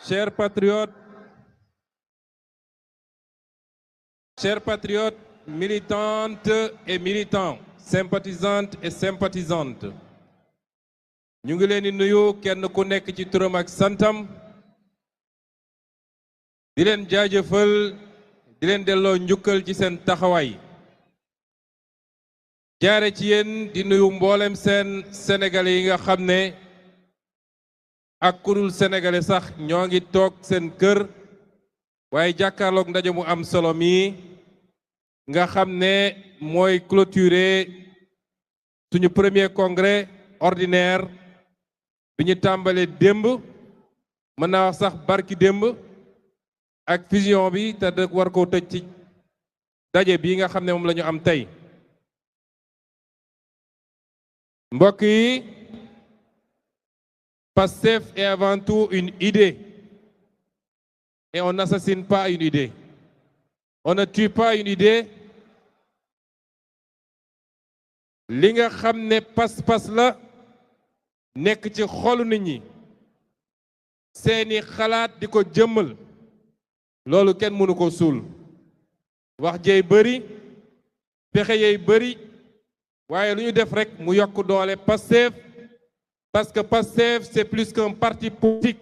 Chers patriotes, militantes et militants, sympathisantes et sympathisantes, ñu ngi leen di nuyu kenn ku nekk ci turam ak santam di leen jaajëfal di leen delloo njukkal ci seen taxawaay jaare ci yéen di nuyu mboolem seen sénégalais yi nga xam ne ak kurul sénégalais sax ñoo ngi toog seen kër waaye jàkkaarloog ndaje mu am solo mi nga xam ne mooy clôturer suñu premier congrès ordinaire bi ñu tàmbalee démb mën naa wax sax barki démb ak fusion bi te war koo tëj ci daje bi nga xam ne moom la ñu am tey mbokk yi Pastef est avant tout une idée et on n'assassine pas une idée. On ne tue pas une idée. li nga xam ne pas-pas la nekk ci xolu nit ñi seeni xalaat di ko jëmmal loolu kenn mënu ko suul wax jey bëri pexe yey bëri waaye lu ñu def rek mu yokk doole Pastef parce que Pastef c'est plus qu'un parti politique,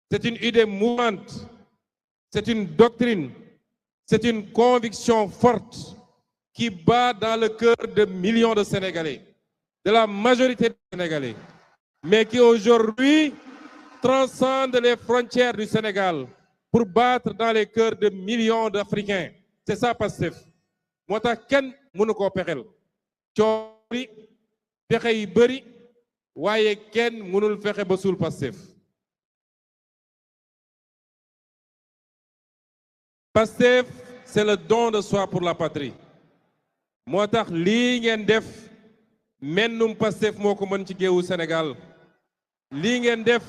c'est une idée mouvante, c'est une doctrine, c'est une conviction forte qui bat dans le cœur de millions de Sénégalais, de la majorité des Sénégalais, mais qui aujourd'hui transcende les frontières du Sénégal pour battre dans les cœurs de millions d'Africains. C'est ça Pastef. moo tax kenn mënu koo pexel coori pexe yi bëri waaye kenn mënul fexe ba suul Pastef. Pastef c'est le don de soi pour la patrie moo tax lii ngeen def mennum Pastef moo ko mën ci géewu Sénégal lii ngeen def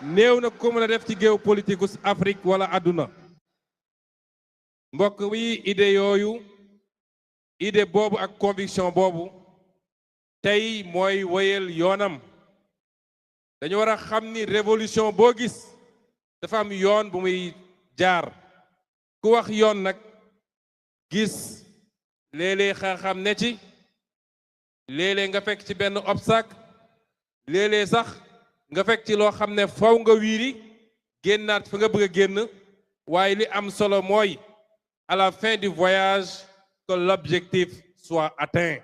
néew na ko mën a def ci géew politique gu Afrique wala àdduna mbokk wi idée yooyu idée boobu ak conviction boobu tey mooy wéyal yoonam dañu war a xam ni révolution boo gis dafa am yoon bu muy jaar ku wax yoon nag gis léeg-léeg xam ne ci léeg-léeg nga fekk ci benn obstacle léeg-léeg sax nga fekk ci loo xam ne faw nga wiiri génnaat fa nga bëgg a génn waaye li am solo mooy à la fin du voyage que l'objectif soit atteint.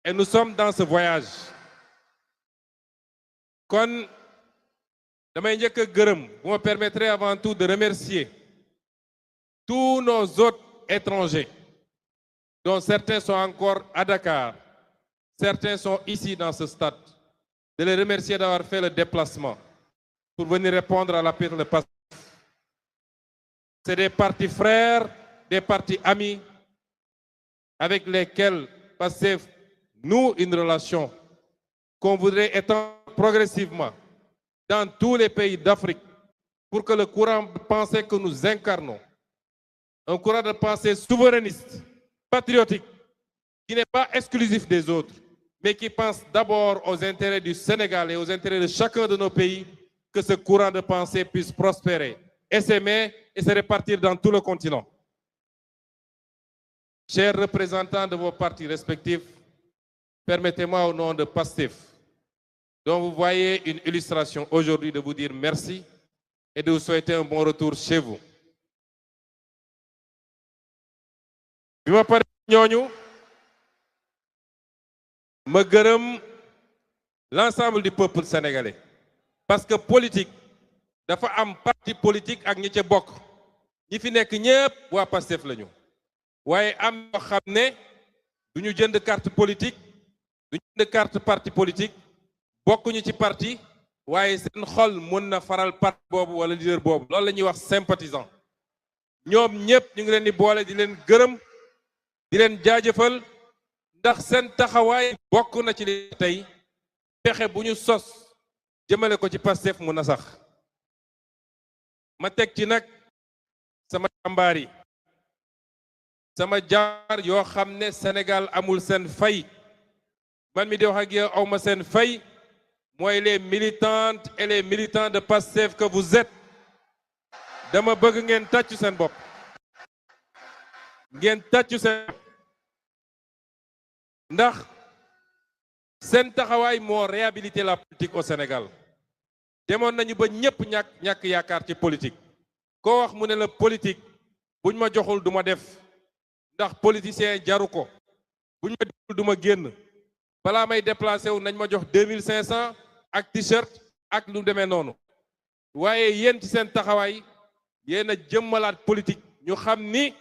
Et nous sommes dans ce voyage. Kon damay njëkk a gërëm, vous me permettrez avant tout de remercier tous nos hôtes étrangers, dont certains sont encore à Dakar, certains sont ici dans ce stade, de les remercier d'avoir fait le déplacement pour venir répondre à l'appel de Pastef. C'est des partis frères, des partis amis avec lesquels Pastef noue une relation qu'on voudrait étendre progressivement dans tous les pays d'Afrique pour que le courant de pensée que nous incarnons, un courant de pensée souverainiste, patriotique, qui n'est pas exclusif des autres, mais qui pense d'abord aux intérêts du Sénégal et aux intérêts de chacun de nos pays, que ce courant de pensée puisse prospérer, s'aimer et se répartir dans tout le continent. Chers représentants de vos partis respectifs, permettez-moi au nom de Pastef, dont vous voyez une illustration aujourd'hui, de vous dire merci et de vous souhaiter un bon retour chez vous. bi ma pare ñooñu ma gërëm l'ensemble du peuple sénégalais parce que politique dafa am parti politique ak ñi ca bokk ñi fi nekk ñépp waa Pastef lañu waaye am ñoo xam ne duñu jënd carte politique duñu jënd carte parti politique bokkuñu ci parti waaye seen xol mën na faral parti boobu wala leader boobu loolu la ñuy wax sympathisant ñoom ñépp ñu ngi leen di boole di leen gërëm di leen jaajëfal ndax seen taxawaay bokk na ci li tey pexe bu ñu sos jëmale ko ci Pastef mu na sax ma teg ci nag sama jàmbaar yi sama jaar yoo xam ne Sénégal amul seen fay man mi di wax ak yow awma seen fay mooy les militantes et les militants de Pastef que vous êtes dama bëgg ngeen tàccu seen bopp ngeen tàccu seen ndax seen taxawaay moo réhabilité la politique au Sénégal demoon nañu ba ñëpp ñàkk yaakaar ci politique koo wax mu ne la politique buñ ma joxul du ma def ndax politicien jaru ko buñ ma joxul du ma génn balaa may déplacé wu nañ ma jox 2500 ak t-shirt ak lu demee noonu waaye yéen ci seen taxawaay yéen a jëmmalaat politique ñu xam ni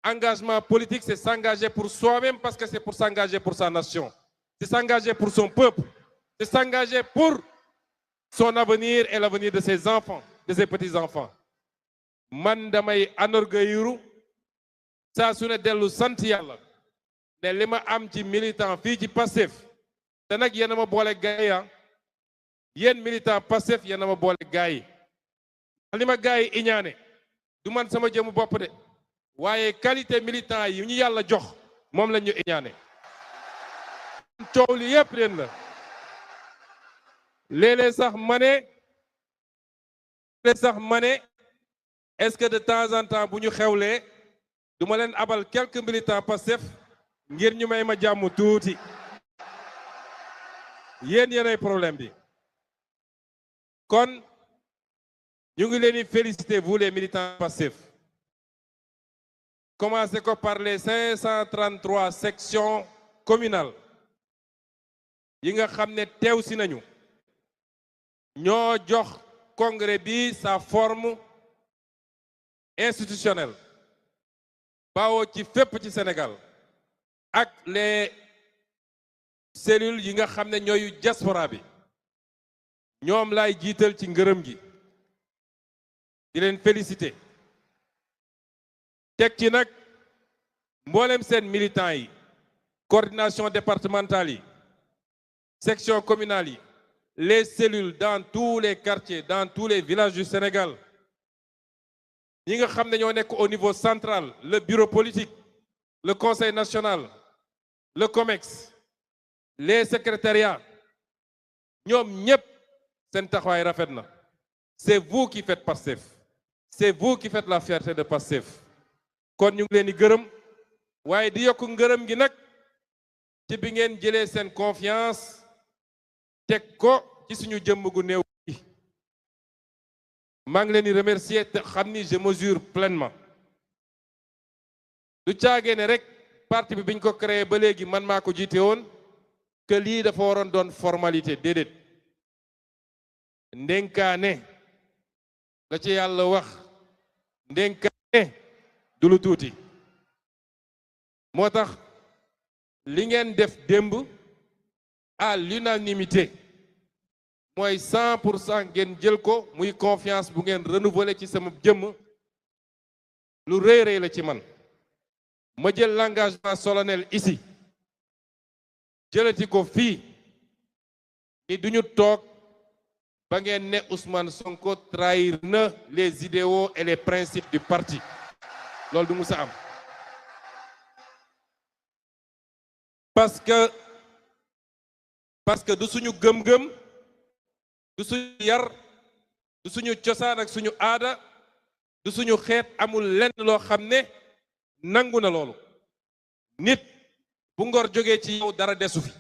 engagement politique c'est s'engager pour soi-même parce que c'est pour s'engager pour sa nation c'est s'engager pour son peuple c'est s'engager pour son avenir et l'avenir de ses enfants de ses petits-enfants man damay anorgueilliru saa su ne dellu sant yàlla ne li ma am ci militant fii ci Pastef te nag yéen a ma boole gaay yi yéen militant Pastef yéen a ma boole gaay yi li ma gaay yi iñaane du man sama jëmu bopp de waaye qualité militant yi ñu yàlla jox moom la ñu iñaane coow li yépp leen la léeg-léeg sax ma ne est-ce que de temps en temps bu ñu xewlee du ma leen abal quelques militants Pastef ngir ñu may ma jàmm tuuti yéenay problème bi kon ñu ngi leen di féliciter vous les militants Pastef commencez ko par les 533 sections communales yi nga xam ne teew si nañu ñoo jox congrès bi sa forme institutionnelle bawoo ci fépp ci Sénégal ak les cellules yi nga xam ne ñooyu diaspora bi ñoom laay jiital ci ngërëm gi di leen féliciter teg ci nag mboolem seen militants yi coordination départementale yi section communale yi les cellules dans tous les quartiers dans tous les villages du Sénégal ñi nga xam ne ñoo nekk au niveau central le bureau politique le conseil national le COMEX les secrétariats ñoom ñépp seen taxawaay rafet na c'est vous qui faites Pastef c'est vous qui faites la fierté de Pastef kon ñu ngi leen di gërëm waaye di yokk ngërëm gi nag ci bi ngeen jëlee seen confiance teg ko ci suñu jëmm gu néew gi maa ngi leen di remercier te xam ni je mesure pleinement du caagee ne rek parti bi biñ ko créé ba léegi man maa ko jiite woon que lii dafa waroon doon formalité déedéet ndénkaane la ci yàlla wax ndénkaane du lu tuuti moo tax li ngeen def démb à l'unanimité mooy 100% ngeen jël ko muy confiance bu ngeen renouveler ci sama jëmm lu rëy rëy la ci man ma jël l'engagement solennel ici jëlati ko fii ni duñu toog ba ngeen ne Ousmane Sonko trahir na les idéaux et les principes du parti loolu du musa am parce que du suñu gëm-gëm du suñu yar du suñu cosaan ak suñu aada du suñu xeet amul lenn loo xam ne nangu na loolu nit bu ngor jógee ci yow dara desu fi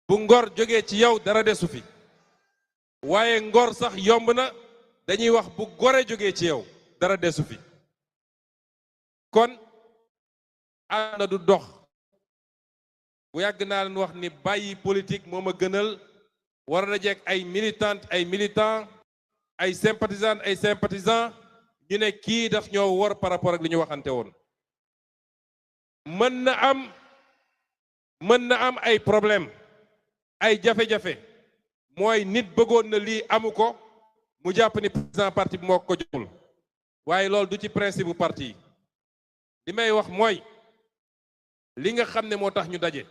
bu ngor jógee ci yow dara desu fi waaye ngor sax yomb na dañuy wax bu gore jógee ci yow dara desu fi kon àdduna du dox bu yàgg naa leen wax ni bàyyi politique moo ma gënal war na jeeg ay militantes ay militants ay sympathisantes ay sympathisants ñu ne kii daf ñoo wor par rapport ak li ñu waxante woon mën na am ay problème ay jafe-jafe mooy nit bëggoon na lii amu ko mu jàpp ni président parti bi moo ko joxul waaye loolu du ci principe bu parti yi li may wax mooy li nga xam ne moo tax ñu daje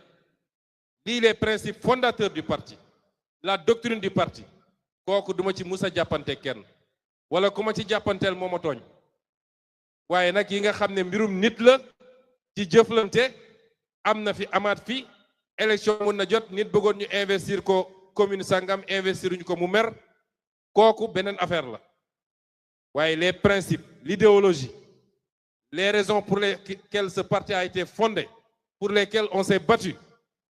lii les principes fondateurs du parti la doctrine du parti kooku duma ci musa jàppante kenn wala ku ma ci jàppanteel moo ma tooñ waaye nag yi nga xam ne mbirum nit la ci jëflante am na fi amaat fi élection mun na jot nit bëggoon ñu investir ko commune sangam investiruñu ko mu mer kooku beneen affaire la waaye les principes l'idéologie les raisons pour lesquelles ce parti a été fondé pour lesquelles on s'est battu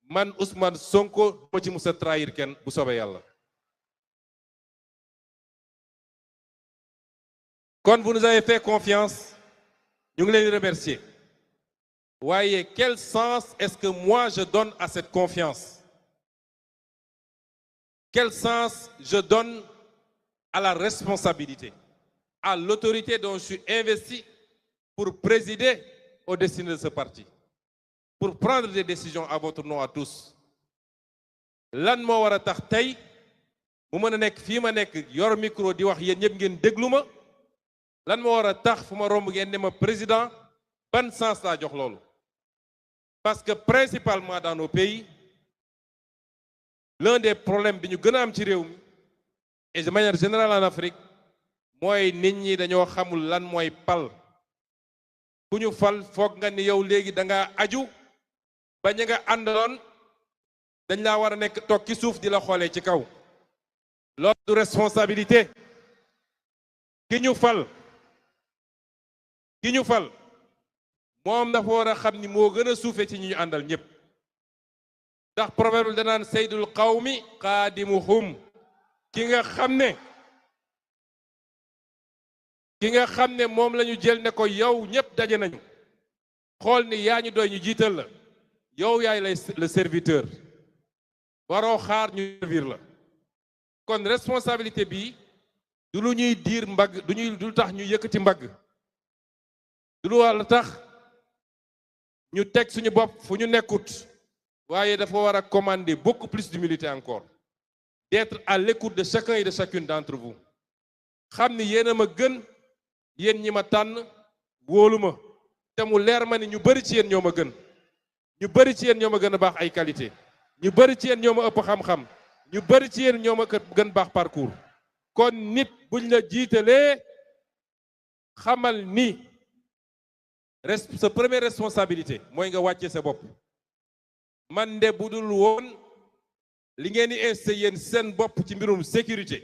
man Ousmane Sonko moo ci musa trahir kenn bu soobee yàlla. Quand vous nous avez fait confiance ñu ngi leen di remercier waaye quel sens est-ce que moi je donne à cette confiance? Quel sens je donne à la responsabilité, à l'autorité dont je suis investi pour présider aux destinées de ce parti, pour prendre des décisions à votre nom à tous? Lan moo war a tax tey mu mën a nekk fii ma nekk yor micro di wax yéen ñëpp ngeen déglu ma? Lan moo war a tax fu ma romb ngeen ne ma président ban sens laa jox loolu? Parce que principalement dans nos pays, l'un des problèmes bi ñu gën a am ci réew mi et de manière générale en Afrique mooy nit ñi dañoo xamul lan mooy pal. ku ñu fal foog nga ni yow léegi da nga aju ba ña nga àndaloon dañ laa war a nekk toog ci suuf di la xoolee ci kaw. Loolu du responsabilité. ki ñu fal moom dafa war a xam ni moo gën a suufe ci ñi ñu àndal ñëpp. ndax proverbe danaan saydul qawmi qaadimuhum ki nga xam ne moom la ñu jël ne ko yow ñëpp daje nañu xool ni yaa ñu doy ñu jiital la yow yaay le serviteur waroo xaar ñu servir la. kon responsabilité bi du lu ñuy diir mbagg du tax ñu yëkkati mbagg du lu wàll tax ñu teg suñu bopp fu ñu nekkut waaye dafa war a commander beaucoup plus d'humilité encore, d'être à l'écoute de chacun et de chacune d'entre vous. xam ni yéen a ma gën yéen ñi ma tànn wóolu ma te mu leer ma ni ñu bëri ci yéen ñoo ma gën ñu bëri ci yéen ñoo ma gën a baax ay qualité ñu bëri ci yéen ñoo ma ëpp xam-xam ñu bëri ci yéen ñoo ma gën baax parcours. kon nit buñ la jiitalee xamal ni sa première responsabilité mooy nga wàcce sa bopp. man de bu dul woon li ngeen di insisté yéen seen bopp ci mbirum sécurité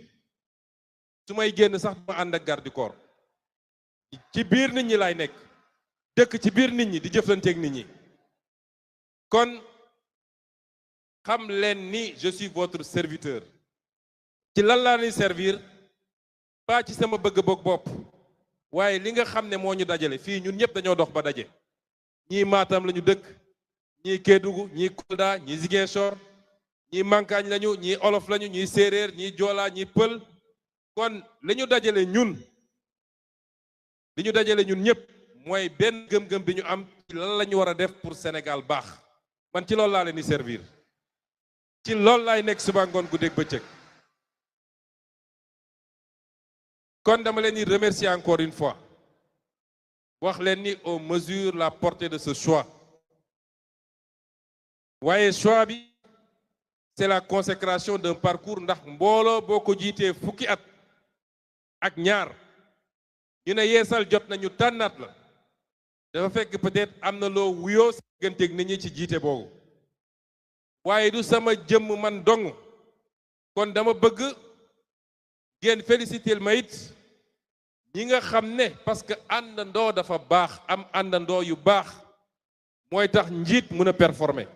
su may génn sax duma ànd ak garde du corps ci biir nit ñi laay nekk dëkk ci biir nit ñi di jëflanteeg nit ñi. kon xam leen ni je suis votre serviteur. ci lan laa ni servir pas ci sama bëgg-bëgg bopp waaye li nga xam ne moo ñu dajale fii ñun ñëpp dañoo dox ba daje. ñii Matam lañu dëkk ñii Kédougou ñii Kolda ñii Ziguinchor ñii Mankaañ lañu ñii olof lañu ñii séeréer ñii joola ñii pël. kon li ñu dajale ñun ñëpp mooy benn gëm-gëm bi ñu am ci lan la ñu war a def pour Sénégal baax. man ci loolu laa leen di servir ci loolu laay nekk suba ngoon guddeeg bëccëg. kon dama leen di remercier encore une fois wax leen ni on mesure la portée de ce choix waaye choix bi c'est la consécration d'un parcours ndax mbooloo boo ko jiitee fukki at ak ñaar ñu ne yeesal jot nañu tànnaat la dafa fekk peut-être am na loo wuyoo sa digganteeg nit ñi ci jiite boobu waaye du sama jëmm man dong. kon dama bëgg ngeen féliciter ma it ñi nga xam ne parce que àndandoo dafa baax am àndandoo yu baax mooy tax njiit mën a performer.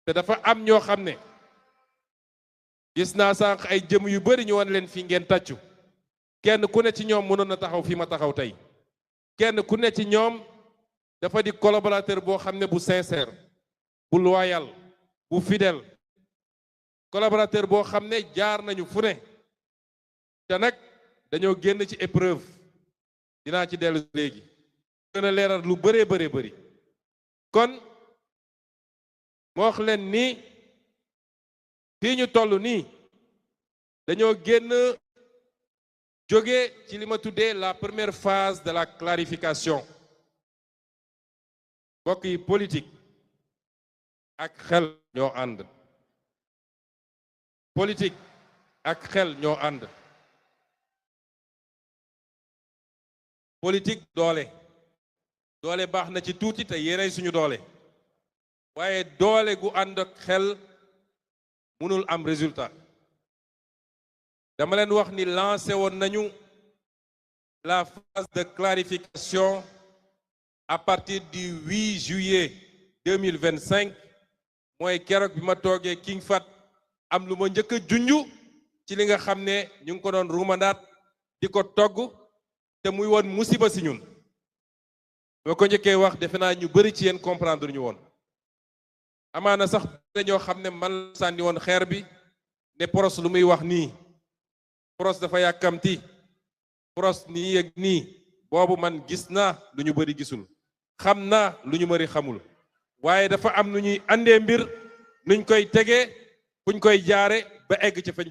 te dafa am ñoo xam ne gis naa sànq ay jëm yu bari ñu wan leen fi ngeen tàccu kenn ku ne ci ñoom mënoon na taxaw fi ma taxaw tey. kenn ku ne ci ñoom dafa di collaborateur boo xam ne bu sincère bu loyal bu fidèle collaborateur boo xam ne jaar nañu fu ne te nag dañoo génn ci épreuve dinaa ci dellu léegi gën a leeral lu bëree bëri kon moo wax leen ni fii ñu toll nii dañoo génn jóge ci li ma tuddee la première phase de la clarification. mbokk yi politique ak xel ñoo ànd. politique ak xel ñoo ànd. politique doole baax na ci tuuti te yéenay suñu doole waaye doole gu ànd ak xel mënul am résultat dama leen wax ni lancé woon nañu la phase de clarification à partir du 8 juillet 2025 mooy keroog bi ma toogee King Fahd am lu ma njëkk a junju ci li nga xam ne ñu ngi ko doon ruumandaat di ko togg te muy woon musiba si ñun boo ko njëkkee wax defe naa ñu bëri ci yéen comprendre ñu woon amaana sax dañoo xam ne man sànni woon xeer bi ne Pros lu muy wax nii Pros dafa yàkkamti Pros nii ak nii boobu man gis naa lu ñu bëri gisul xam naa lu ñu bëri xamul waaye dafa am nu ñuy andee mbir nuñ koy tegee fuñ koy jaare ba egg ci fañ